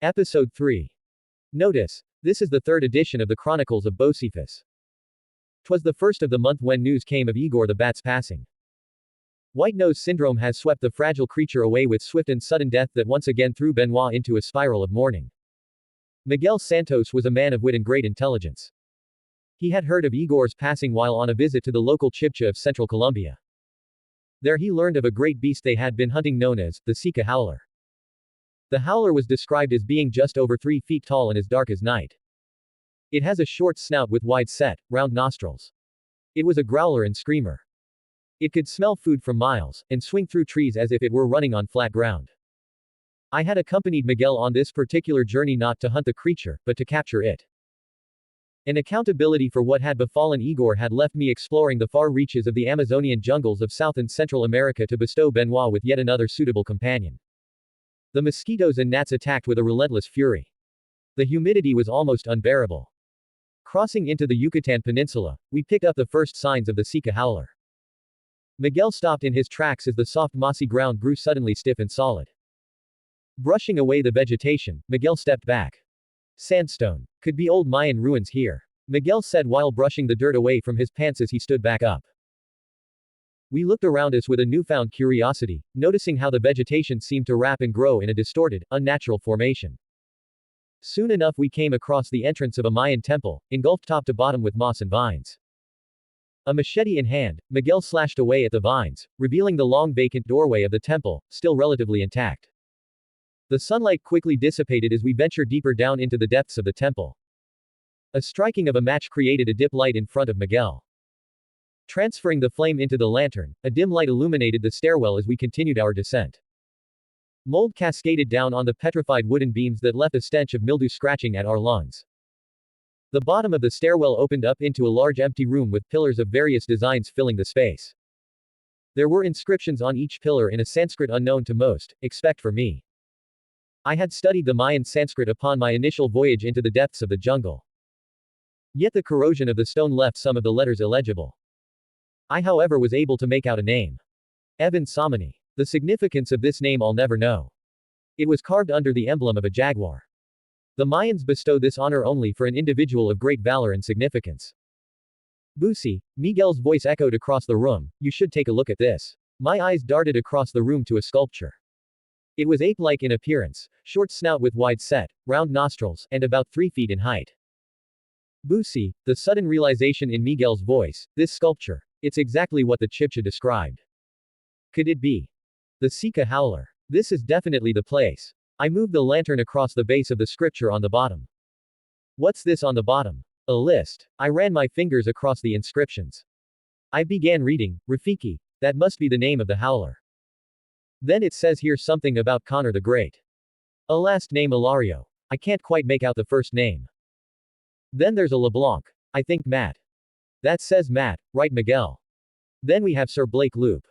Episode 3. Notice, this is the third edition of the Chronicles of Boseefus. 'Twas the first of the month when news came of Igor the bat's passing. White nose syndrome has swept the fragile creature away with swift and sudden death that once again threw Benoit into a spiral of mourning. Miguel Santos was a man of wit and great intelligence. He had heard of Igor's passing while on a visit to the local Chibcha of central Colombia. There he learned of a great beast they had been hunting known as the Sika howler. The howler was described as being just over 3 feet tall and as dark as night. It has a short snout with wide-set, round nostrils. It was a growler and screamer. It could smell food from miles, and swing through trees as if it were running on flat ground. I had accompanied Miguel on this particular journey not to hunt the creature, but to capture it. An accountability for what had befallen Igor had left me exploring the far reaches of the Amazonian jungles of South and Central America to bestow Benoit with yet another suitable companion. The mosquitoes and gnats attacked with a relentless fury. The humidity was almost unbearable. Crossing into the Yucatan Peninsula, we picked up the first signs of the Sika howler. Miguel stopped in his tracks as the soft mossy ground grew suddenly stiff and solid. Brushing away the vegetation, Miguel stepped back. Sandstone. Could be old Mayan ruins here, Miguel said while brushing the dirt away from his pants as he stood back up. We looked around us with a newfound curiosity, noticing how the vegetation seemed to wrap and grow in a distorted, unnatural formation. Soon enough we came across the entrance of a Mayan temple, engulfed top to bottom with moss and vines. A machete in hand, Miguel slashed away at the vines, revealing the long vacant doorway of the temple, still relatively intact. The sunlight quickly dissipated as we ventured deeper down into the depths of the temple. A striking of a match created a dip light in front of Miguel. Transferring the flame into the lantern, a dim light illuminated the stairwell as we continued our descent. Mold cascaded down on the petrified wooden beams that left a stench of mildew scratching at our lungs. The bottom of the stairwell opened up into a large empty room with pillars of various designs filling the space. There were inscriptions on each pillar in a Sanskrit unknown to most, except for me. I had studied the Mayan Sanskrit upon my initial voyage into the depths of the jungle. Yet the corrosion of the stone left some of the letters illegible. I however was able to make out a name. Evan Samani. The significance of this name I'll never know. It was carved under the emblem of a jaguar. The Mayans bestow this honor only for an individual of great valor and significance. Busi, Miguel's voice echoed across the room, you should take a look at this. My eyes darted across the room to a sculpture. It was ape-like in appearance, short snout with wide set, round nostrils, and about 3 feet in height. Busi, the sudden realization in Miguel's voice, this sculpture, it's exactly what the Chibcha described. Could it be the Sika howler? This is definitely the place. I moved the lantern across the base of the scripture on the bottom. What's this on the bottom? A list. I ran my fingers across the inscriptions. I began reading, Rafiki. That must be the name of the howler. Then it says here something about Connor the Great. A last name Ilario. I can't quite make out the first name. Then there's a LeBlanc. I think Matt. That says Matt, right Miguel? Then we have Sir Blake Loop.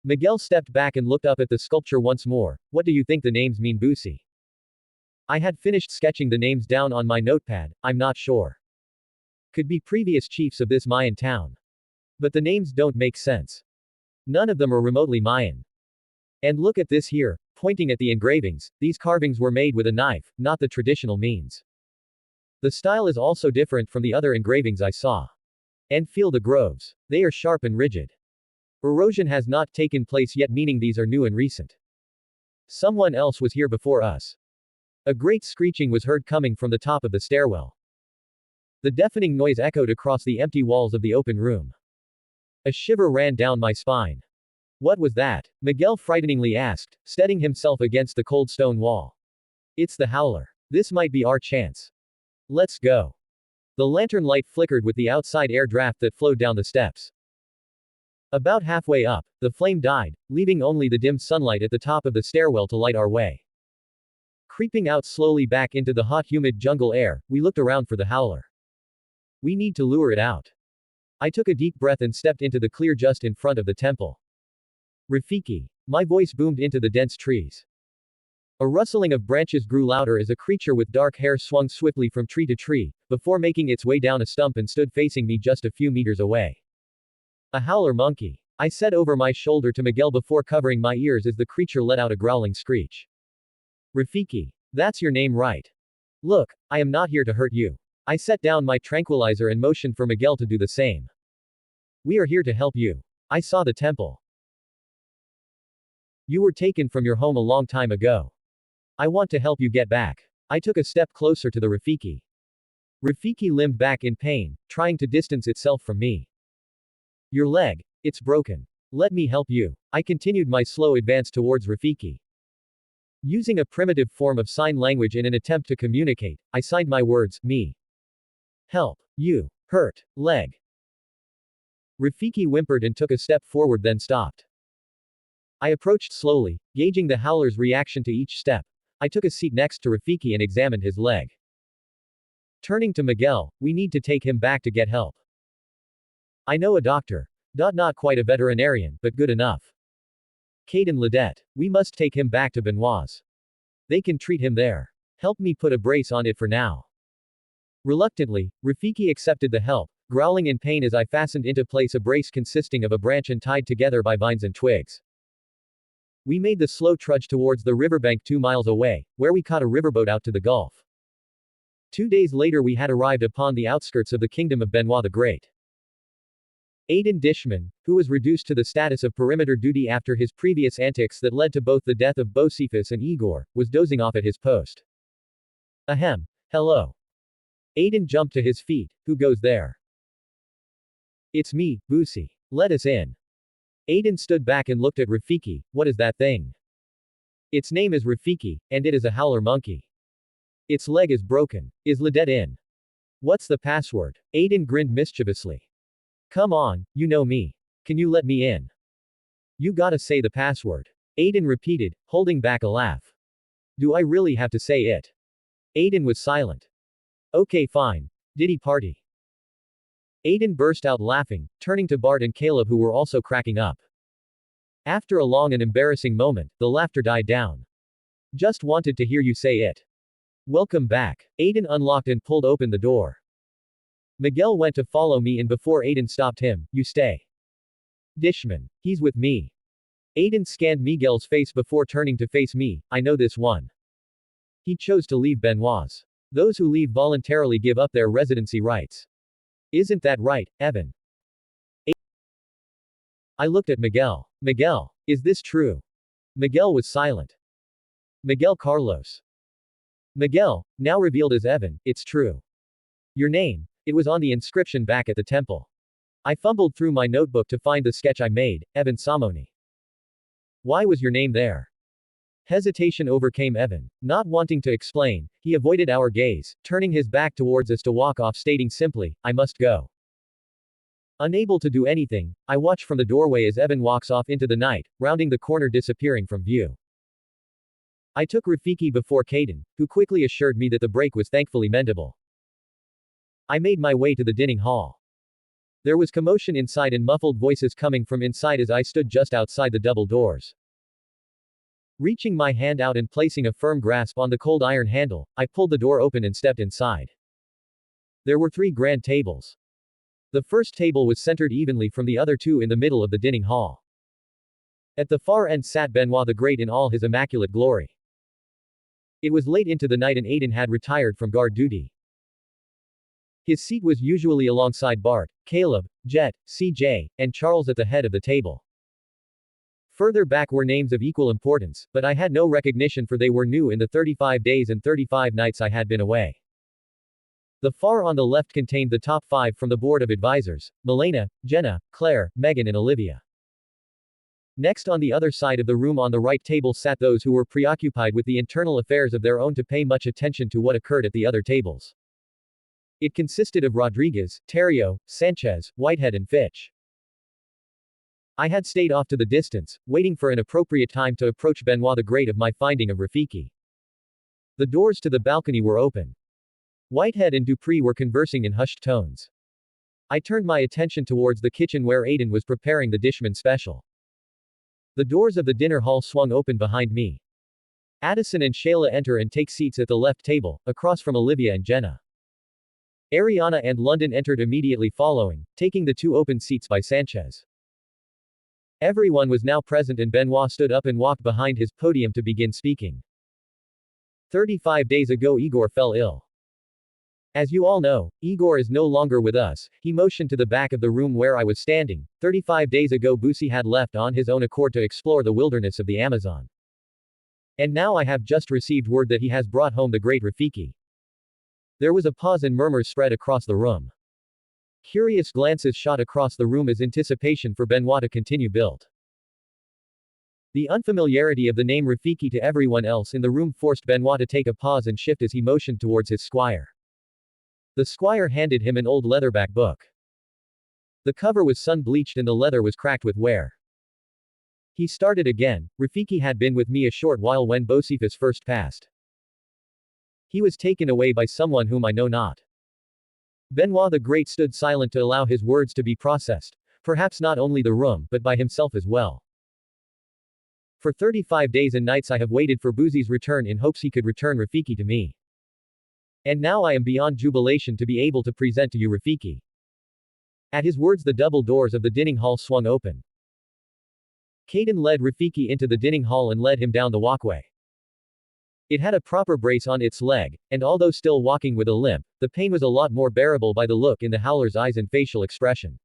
Miguel stepped back and looked up at the sculpture once more. What do you think the names mean, Busi? I had finished sketching the names down on my notepad, I'm not sure. Could be previous chiefs of this Mayan town. But the names don't make sense. None of them are remotely Mayan. And look at this here, pointing at the engravings, these carvings were made with a knife, not the traditional means. The style is also different from the other engravings I saw. And feel the groves. They are sharp and rigid. Erosion has not taken place yet, meaning these are new and recent. Someone else was here before us. A great screeching was heard coming from the top of the stairwell. The deafening noise echoed across the empty walls of the open room. A shiver ran down my spine. What was that? Miguel frighteningly asked, steadying himself against the cold stone wall. It's the howler. This might be our chance. Let's go. The lantern light flickered with the outside air draft that flowed down the steps. About halfway up, the flame died, leaving only the dim sunlight at the top of the stairwell to light our way. Creeping out slowly back into the hot humid jungle air, we looked around for the howler. We need to lure it out. I took a deep breath and stepped into the clear just in front of the temple. Rafiki. My voice boomed into the dense trees. A rustling of branches grew louder as a creature with dark hair swung swiftly from tree to tree, before making its way down a stump and stood facing me just a few meters away. A howler monkey. I said over my shoulder to Miguel before covering my ears as the creature let out a growling screech. Rafiki. That's your name, right? Look, I am not here to hurt you. I set down my tranquilizer and motioned for Miguel to do the same. We are here to help you. I saw the temple. You were taken from your home a long time ago. I want to help you get back. I took a step closer to the Rafiki. Rafiki limped back in pain, trying to distance itself from me. Your leg. It's broken. Let me help you. I continued my slow advance towards Rafiki. Using a primitive form of sign language in an attempt to communicate, I signed my words, me. Help. You. Hurt. Leg. Rafiki whimpered and took a step forward then stopped. I approached slowly, gauging the howler's reaction to each step. I took a seat next to Rafiki and examined his leg. Turning to Miguel, we need to take him back to get help. I know a doctor. Not quite a veterinarian, but good enough. Caden Ledette. We must take him back to Benoit's. They can treat him there. Help me put a brace on it for now. Reluctantly, Rafiki accepted the help, growling in pain as I fastened into place a brace consisting of a branch and tied together by vines and twigs. We made the slow trudge towards the riverbank 2 miles away, where we caught a riverboat out to the Gulf. 2 days later we had arrived upon the outskirts of the kingdom of Benoit the Great. Aden Dishman, who was reduced to the status of perimeter duty after his previous antics that led to both the death of Boseefus and Igor, was dozing off at his post. Ahem. Hello. Aden jumped to his feet. Who goes there? It's me, Boosie. Let us in. Aden stood back and looked at Rafiki. What is that thing? Its name is Rafiki, and it is a howler monkey. Its leg is broken. Is Ledette in? What's the password? Aden grinned mischievously. Come on, you know me. Can you let me in? You gotta say the password. Aden repeated, holding back a laugh. Do I really have to say it? Aden was silent. Okay fine. Diddy party. Aden burst out laughing, turning to Bart and Caleb who were also cracking up. After a long and embarrassing moment, the laughter died down. Just wanted to hear you say it. Welcome back. Aden unlocked and pulled open the door. Miguel went to follow me and before Aden stopped him, you stay. Dishman. He's with me. Aden scanned Miguel's face before turning to face me. I know this one. He chose to leave Benoit's. Those who leave voluntarily give up their residency rights. Isn't that right, Evan? I looked at Miguel. Miguel, is this true? Miguel was silent. Miguel Carlos. Miguel, now revealed as Evan, it's true. Your name. It was on the inscription back at the temple. I fumbled through my notebook to find the sketch I made, Evan Samoni. Why was your name there? Hesitation overcame Evan. Not wanting to explain, he avoided our gaze, turning his back towards us to walk off stating simply, I must go. Unable to do anything, I watch from the doorway as Evan walks off into the night, rounding the corner disappearing from view. I took Rafiki before Caden, who quickly assured me that the break was thankfully mendable. I made my way to the dining hall. There was commotion inside and muffled voices coming from inside as I stood just outside the double doors. Reaching my hand out and placing a firm grasp on the cold iron handle, I pulled the door open and stepped inside. There were 3 grand tables. The first table was centered evenly from the other 2 in the middle of the dining hall. At the far end sat Benoit the Great in all his immaculate glory. It was late into the night and Aden had retired from guard duty. His seat was usually alongside Bart, Caleb, Jet, CJ, and Charles at the head of the table. Further back were names of equal importance, but I had no recognition for they were new in the 35 days and 35 nights I had been away. The far on the left contained the top 5 from the board of advisors, Milena, Jenna, Claire, Megan and Olivia. Next on the other side of the room on the right table sat those who were preoccupied with the internal affairs of their own to pay much attention to what occurred at the other tables. It consisted of Rodriguez, Terrio, Sanchez, Whitehead and Fitch. I had stayed off to the distance, waiting for an appropriate time to approach Benoit the Great of my finding of Rafiki. The doors to the balcony were open. Whitehead and Dupree were conversing in hushed tones. I turned my attention towards the kitchen where Aden was preparing the Dishman special. The doors of the dinner hall swung open behind me. Addison and Shayla enter and take seats at the left table, across from Olivia and Jenna. Ariana and London entered immediately following, taking the 2 open seats by Sanchez. Everyone was now present and Benoit stood up and walked behind his podium to begin speaking. 35 days ago Igor fell ill. As you all know, Igor is no longer with us. He motioned to the back of the room where I was standing. 35 days ago Busi had left on his own accord to explore the wilderness of the Amazon. And now I have just received word that he has brought home the great Rafiki. There was a pause and murmurs spread across the room. Curious glances shot across the room as anticipation for Benoit to continue built. The unfamiliarity of the name Rafiki to everyone else in the room forced Benoit to take a pause and shift as he motioned towards his squire. The squire handed him an old leatherback book. The cover was sun-bleached and the leather was cracked with wear. He started again. Rafiki had been with me a short while when Boseefus first passed. He was taken away by someone whom I know not. Benoit the Great stood silent to allow his words to be processed, perhaps not only the room, but by himself as well. For 35 days and nights I have waited for Busi's return in hopes he could return Rafiki to me. And now I am beyond jubilation to be able to present to you Rafiki. At his words the double doors of the dining hall swung open. Aden led Rafiki into the dining hall and led him down the walkway. It had a proper brace on its leg, and although still walking with a limp, the pain was a lot more bearable by the look in the howler's eyes and facial expression.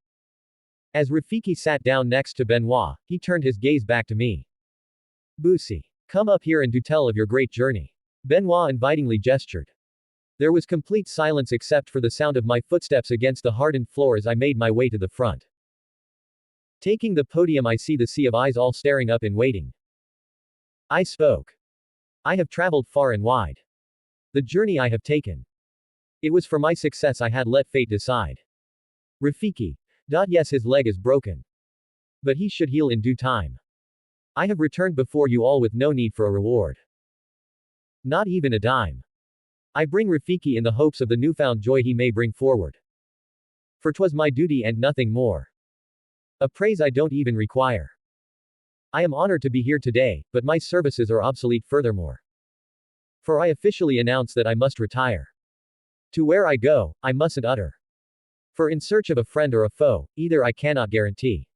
As Rafiki sat down next to Benoit, he turned his gaze back to me. Busi, come up here and do tell of your great journey. Benoit invitingly gestured. There was complete silence except for the sound of my footsteps against the hardened floor as I made my way to the front. Taking the podium I see the sea of eyes all staring up in waiting. I spoke. I have traveled far and wide. The journey I have taken. It was for my success I had let fate decide. Rafiki. Yes, his leg is broken. But he should heal in due time. I have returned before you all with no need for a reward. Not even a dime. I bring Rafiki in the hopes of the newfound joy he may bring forward. For 'twas my duty and nothing more. A praise I don't even require. I am honored to be here today, but my services are obsolete furthermore. For I officially announce that I must retire. To where I go, I mustn't utter. For in search of a friend or a foe, either I cannot guarantee.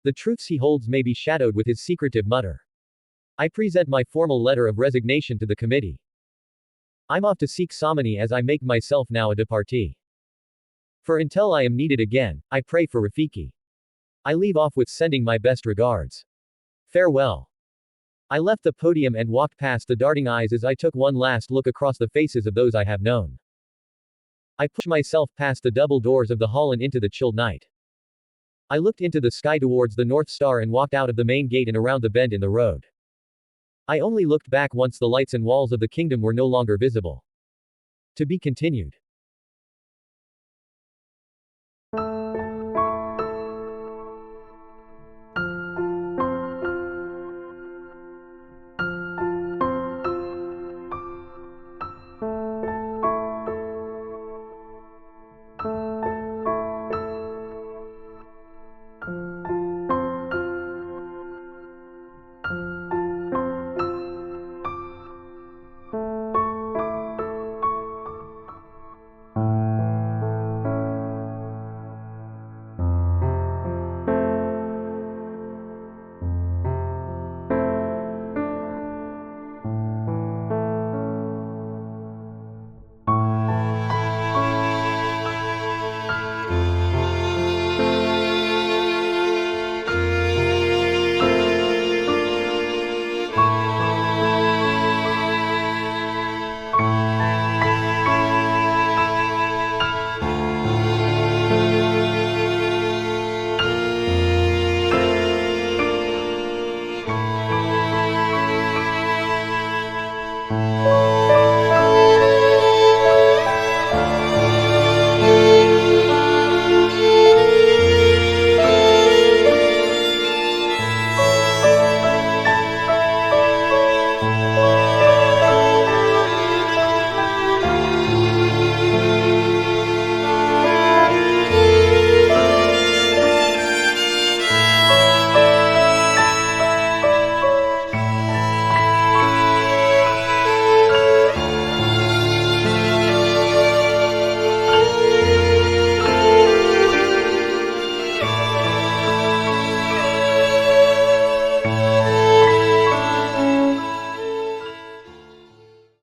The truths he holds may be shadowed with his secretive mutter. I present my formal letter of resignation to the committee. I'm off to seek Samani as I make myself now a departee. For until I am needed again, I pray for Rafiki. I leave off with sending my best regards. Farewell. I left the podium and walked past the darting eyes as I took one last look across the faces of those I have known. I pushed myself past the double doors of the hall and into the chilled night. I looked into the sky towards the North Star and walked out of the main gate and around the bend in the road. I only looked back once the lights and walls of the kingdom were no longer visible. To be continued.